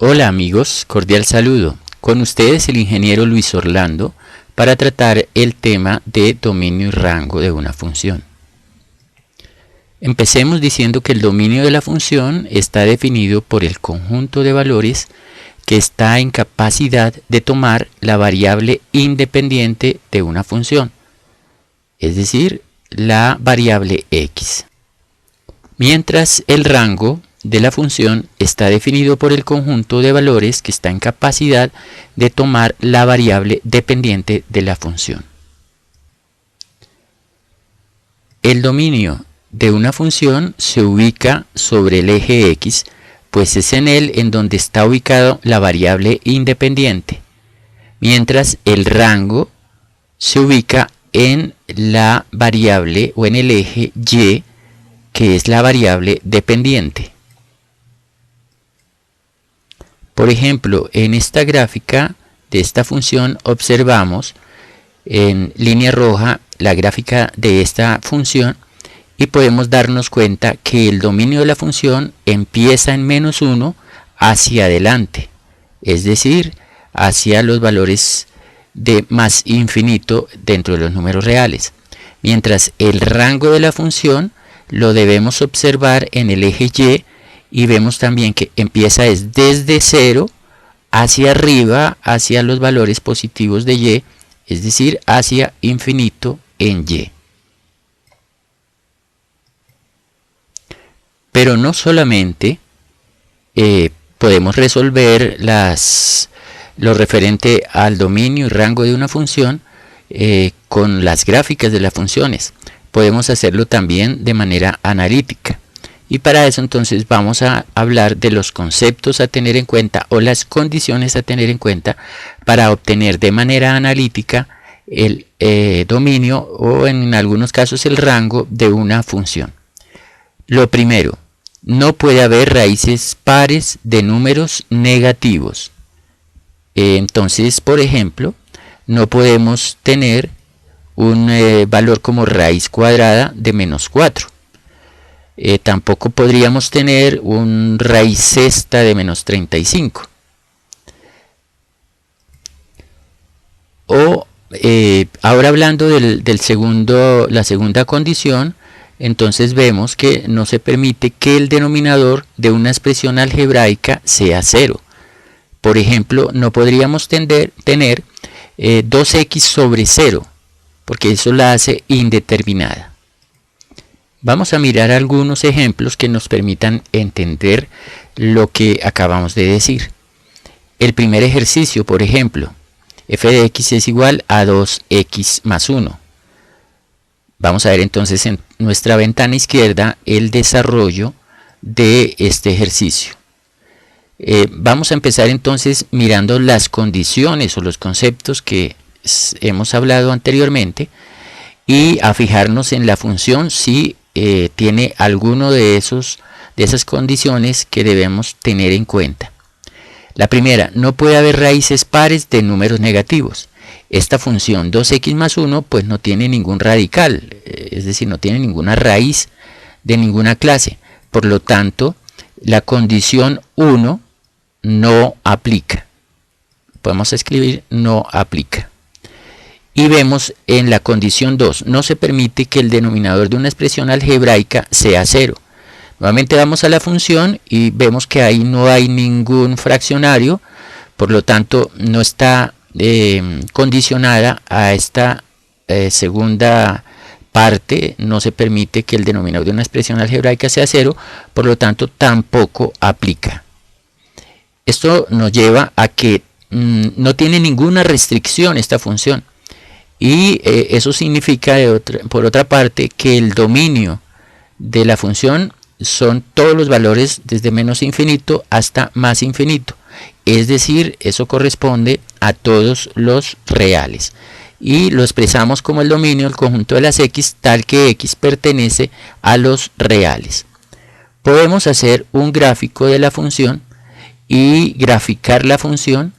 Hola amigos, cordial saludo. Con ustedes el ingeniero Luis Orlando para tratar el tema de dominio y rango de una función. Empecemos diciendo que el dominio de la función está definido por el conjunto de valores que está en capacidad de tomar la variable independiente de una función, es decir, la variable x. Mientras el rango de la función está definido por el conjunto de valores que está en capacidad de tomar la variable dependiente de la función. El dominio de una función se ubica sobre el eje x, pues es en él en donde está ubicado la variable independiente, mientras el rango se ubica en la variable o en el eje y, que es la variable dependiente. Por ejemplo, en esta gráfica de esta función observamos en línea roja la gráfica de esta función y podemos darnos cuenta que el dominio de la función empieza en -1 hacia adelante, es decir, hacia los valores de más infinito dentro de los números reales, mientras el rango de la función lo debemos observar en el eje y vemos también que empieza desde 0 hacia arriba, hacia los valores positivos de y, es decir, hacia infinito en y. Pero no solamente podemos resolver lo referente al dominio y rango de una función con las gráficas de las funciones. Podemos hacerlo también de manera analítica. Y para eso entonces vamos a hablar de los conceptos a tener en cuenta o las condiciones a tener en cuenta para obtener de manera analítica el dominio o en algunos casos el rango de una función. Lo primero, no puede haber raíces pares de números negativos. Entonces, por ejemplo, no podemos tener un valor como raíz cuadrada de -4. Tampoco podríamos tener un raíz sexta de -35. O ahora hablando la segunda condición, entonces vemos que no se permite que el denominador de una expresión algebraica sea 0. Por ejemplo, no podríamos tener 2x sobre 0, porque eso la hace indeterminada. Vamos a mirar algunos ejemplos que nos permitan entender lo que acabamos de decir. El primer ejercicio, por ejemplo, f de x es igual a 2x más 1. Vamos a ver entonces en nuestra ventana izquierda el desarrollo de este ejercicio. Vamos a empezar entonces mirando las condiciones o los conceptos que hemos hablado anteriormente y a fijarnos en la función si tiene alguno de esas condiciones que debemos tener en cuenta. La primera, no puede haber raíces pares de números negativos. Esta función 2x más 1 pues no tiene ningún radical, es decir, no tiene ninguna raíz de ninguna clase. Por lo tanto, la condición 1 no aplica. Podemos escribir no aplica. Y vemos en la condición 2, no se permite que el denominador de una expresión algebraica sea 0. Nuevamente vamos a la función y vemos que ahí no hay ningún fraccionario, por lo tanto no está condicionada a esta segunda parte, no se permite que el denominador de una expresión algebraica sea 0, por lo tanto tampoco aplica. Esto nos lleva a que no tiene ninguna restricción esta función. Y eso significa, por otra parte, que el dominio de la función son todos los valores desde menos infinito hasta más infinito. Es decir, eso corresponde a todos los reales. Y lo expresamos como el dominio del conjunto de las x, tal que x pertenece a los reales. Podemos hacer un gráfico de la función y graficar la función.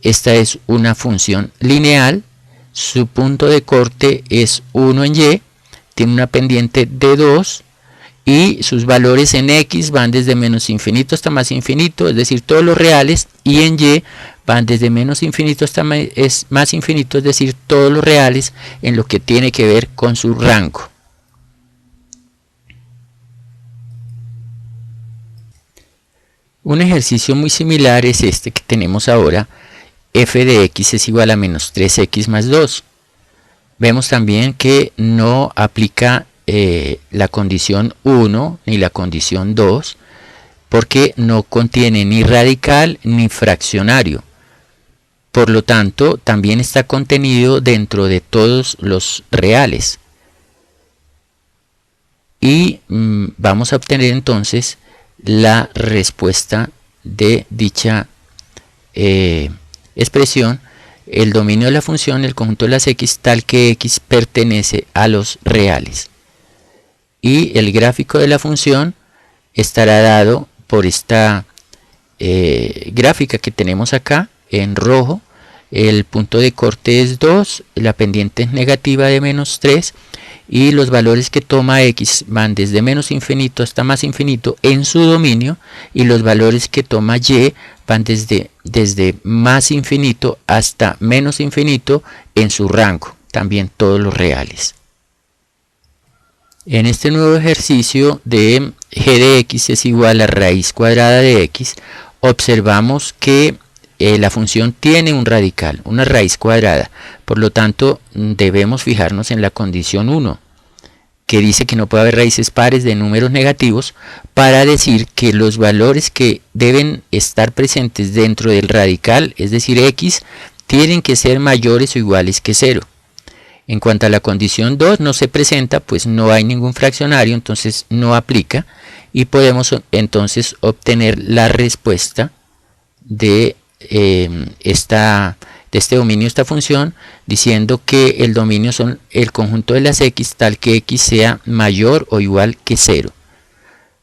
Esta es una función lineal. Su punto de corte es 1 en y, tiene una pendiente de 2 y sus valores en x van desde menos infinito hasta más infinito, es decir, todos los reales, y en y van desde menos infinito hasta más infinito, es decir, todos los reales en lo que tiene que ver con su rango. Un ejercicio muy similar es este que tenemos ahora. F de x es igual a menos 3x más 2. Vemos también que no aplica la condición 1 ni la condición 2 porque no contiene ni radical ni fraccionario. Por lo tanto, también está contenido dentro de todos los reales. Y vamos a obtener entonces la respuesta de dicha expresión, el dominio de la función, el conjunto de las x, tal que x pertenece a los reales. Y el gráfico de la función estará dado por esta gráfica que tenemos acá en rojo. El punto de corte es 2, la pendiente es negativa de menos 3 y los valores que toma x van desde menos infinito hasta más infinito en su dominio, y los valores que toma y van desde más infinito hasta menos infinito en su rango, también todos los reales. En este nuevo ejercicio de g de x es igual a raíz cuadrada de x, observamos que la función tiene un radical, una raíz cuadrada. Por lo tanto, debemos fijarnos en la condición 1, que dice que no puede haber raíces pares de números negativos, para decir que los valores que deben estar presentes dentro del radical, es decir, x, tienen que ser mayores o iguales que 0. En cuanto a la condición 2, no se presenta, pues no hay ningún fraccionario, entonces no aplica, y podemos entonces obtener la respuesta de este dominio, esta función, diciendo que el dominio son el conjunto de las x tal que x sea mayor o igual que 0.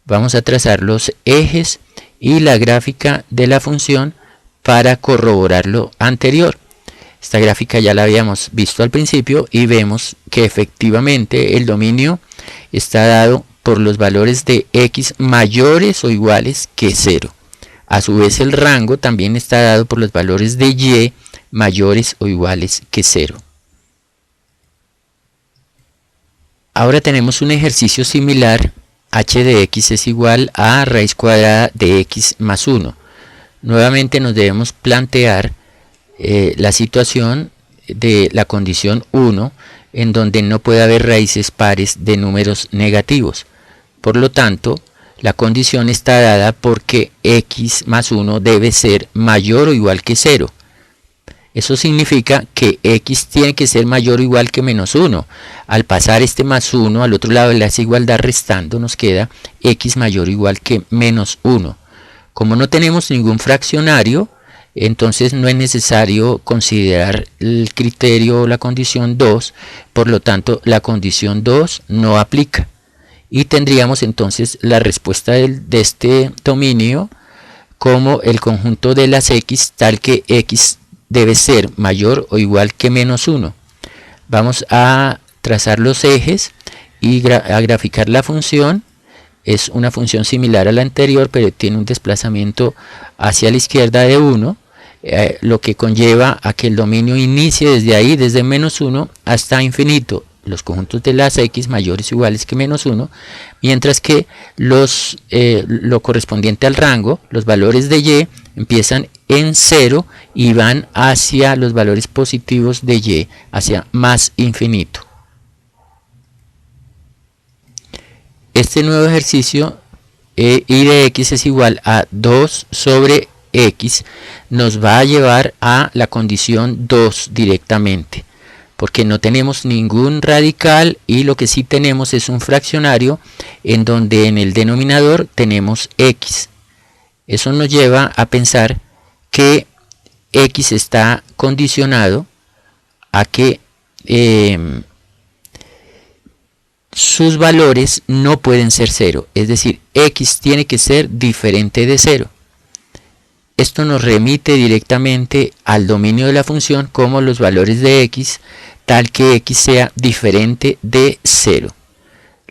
Vamos a trazar los ejes y la gráfica de la función para corroborar lo anterior. Esta gráfica ya la habíamos visto al principio y vemos que efectivamente el dominio está dado por los valores de x mayores o iguales que 0. A su vez, el rango también está dado por los valores de y mayores o iguales que 0. Ahora tenemos un ejercicio similar. H de x es igual a raíz cuadrada de x más 1. Nuevamente nos debemos plantear la situación de la condición 1, en donde no puede haber raíces pares de números negativos. Por lo tanto, la condición está dada porque x más 1 debe ser mayor o igual que 0. Eso significa que x tiene que ser mayor o igual que menos 1. Al pasar este más 1 al otro lado de la desigualdad restando, nos queda x mayor o igual que menos 1. Como no tenemos ningún fraccionario, entonces no es necesario considerar el criterio o la condición 2, por lo tanto la condición 2 no aplica. Y tendríamos entonces la respuesta de este dominio como el conjunto de las x tal que x debe ser mayor o igual que menos 1. Vamos a trazar los ejes y a graficar la función. Es una función similar a la anterior, pero tiene un desplazamiento hacia la izquierda de 1, lo que conlleva a que el dominio inicie desde ahí, desde menos 1 hasta infinito, los conjuntos de las x mayores o iguales que menos 1, mientras que lo correspondiente al rango, los valores de y, empiezan en 0 y van hacia los valores positivos de y, hacia más infinito. Este nuevo ejercicio, y de x es igual a 2 sobre x, nos va a llevar a la condición 2 directamente, porque no tenemos ningún radical y lo que sí tenemos es un fraccionario en donde en el denominador tenemos x. Eso nos lleva a pensar que x está condicionado a que sus valores no pueden ser 0, es decir, x tiene que ser diferente de 0. Esto nos remite directamente al dominio de la función como los valores de x tal que x sea diferente de 0.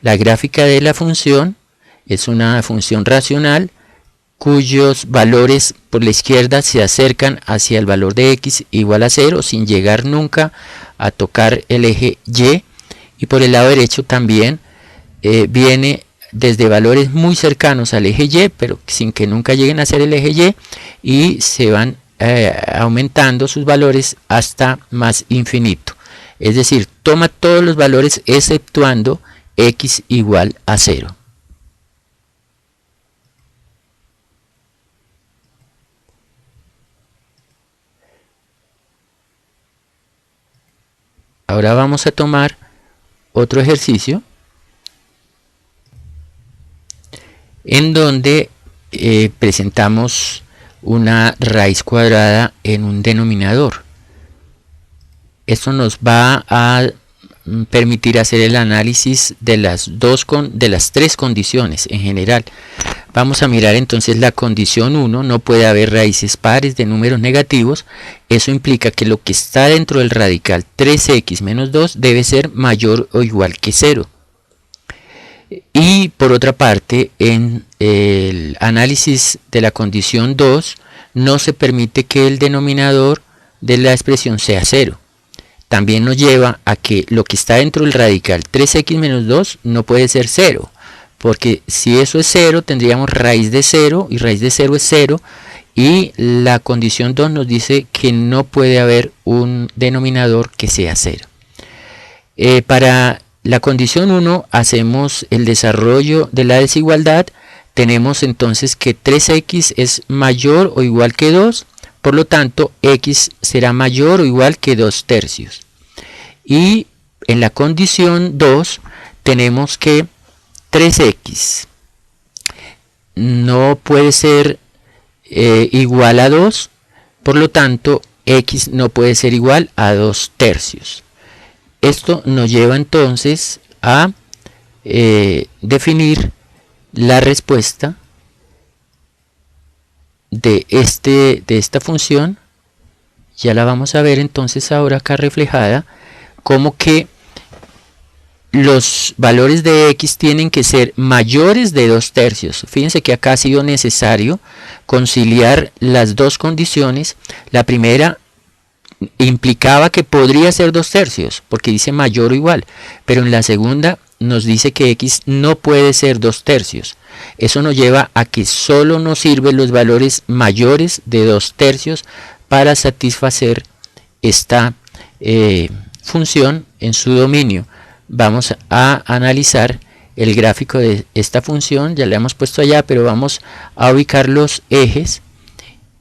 La gráfica de la función Es una función racional cuyos valores por la izquierda se acercan hacia el valor de x igual a 0 sin llegar nunca a tocar el eje y, y por el lado derecho también viene desde valores muy cercanos al eje y, pero sin que nunca lleguen a ser el eje y se van aumentando sus valores hasta más infinito. Es decir, toma todos los valores exceptuando x igual a 0. Ahora vamos a tomar otro ejercicio en donde presentamos una raíz cuadrada en un denominador. Esto nos va a permitir hacer el análisis de las tres condiciones en general. Vamos a mirar entonces la condición 1, no puede haber raíces pares de números negativos. Eso implica que lo que está dentro del radical 3x menos 2 debe ser mayor o igual que 0. Y por otra parte, en el análisis de la condición 2, no se permite que el denominador de la expresión sea 0. También nos lleva a que lo que está dentro del radical 3x menos 2 no puede ser 0. Porque si eso es 0, tendríamos raíz de 0, y raíz de 0 es 0, y la condición 2 nos dice que no puede haber un denominador que sea 0. Para la condición 1 hacemos el desarrollo de la desigualdad. Tenemos entonces que 3x es mayor o igual que 2, por lo tanto x será mayor o igual que 2 tercios. Y en la condición 2 tenemos que 3x no puede ser igual a 2, por lo tanto x no puede ser igual a 2 tercios. Esto nos lleva entonces a definir la respuesta de esta función. Ya la vamos a ver entonces ahora acá reflejada, como que los valores de x tienen que ser mayores de 2 tercios. Fíjense que acá ha sido necesario conciliar las dos condiciones. La primera implicaba que podría ser 2 tercios, porque dice mayor o igual, pero en la segunda nos dice que x no puede ser 2 tercios. Eso nos lleva a que solo nos sirven los valores mayores de 2 tercios para satisfacer esta función en su dominio. Vamos a analizar el gráfico de esta función. Ya le hemos puesto allá, pero vamos a ubicar los ejes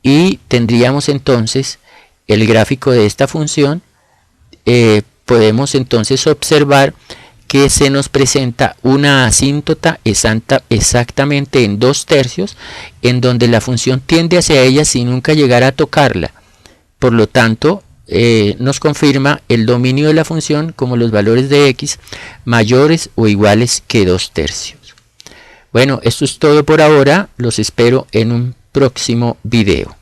y tendríamos entonces el gráfico de esta función. Podemos entonces observar que se nos presenta una asíntota exactamente en 2 tercios, en donde la función tiende hacia ella sin nunca llegar a tocarla. Por lo tanto, nos confirma el dominio de la función como los valores de x mayores o iguales que 2 tercios. Bueno, esto es todo por ahora. Los espero en un próximo video.